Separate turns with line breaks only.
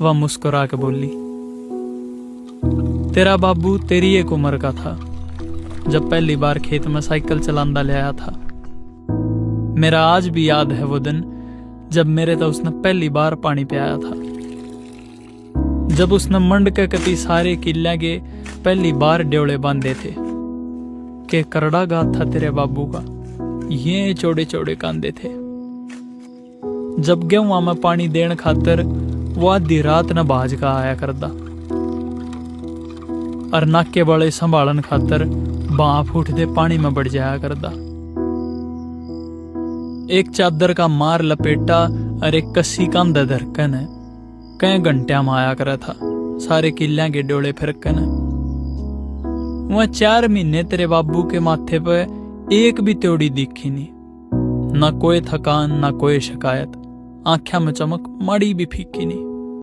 वह मुस्कुरा के बोली, तेरा बाबू तेरी एक उम्र का था जब पहली बार खेत में साइकिल चलांदा ले आया था। मेरा आज भी याद है वो दिन जब मेरे तो उसने पहली बार पानी पियाया था, जब उसने मंड के कति सारे किल्ल्या के पहली बार ड्योले बांधे थे के करड़ा गात था तेरे बाबू का, ये चौड़े चौड़े कांदे थे। जब गेहूं में पानी देन खातर वो आधी रात न बाज का आया करदा, और नाके वाले संभालन खातर बाँ फूट दे पानी में बढ़ जाया करदा। एक चादर का मार लपेटा और एक कस्सी कांधा धरकन है कई घंटिया में आया करा था सारे किल्ल्या के डोले फिरकन। वह 4 महीने तेरे बाबू के माथे पे एक भी त्योड़ी दिखी नहीं, ना कोई थकान ना कोई शिकायत, आंख्या में चमक माड़ी भी फीकी नहीं।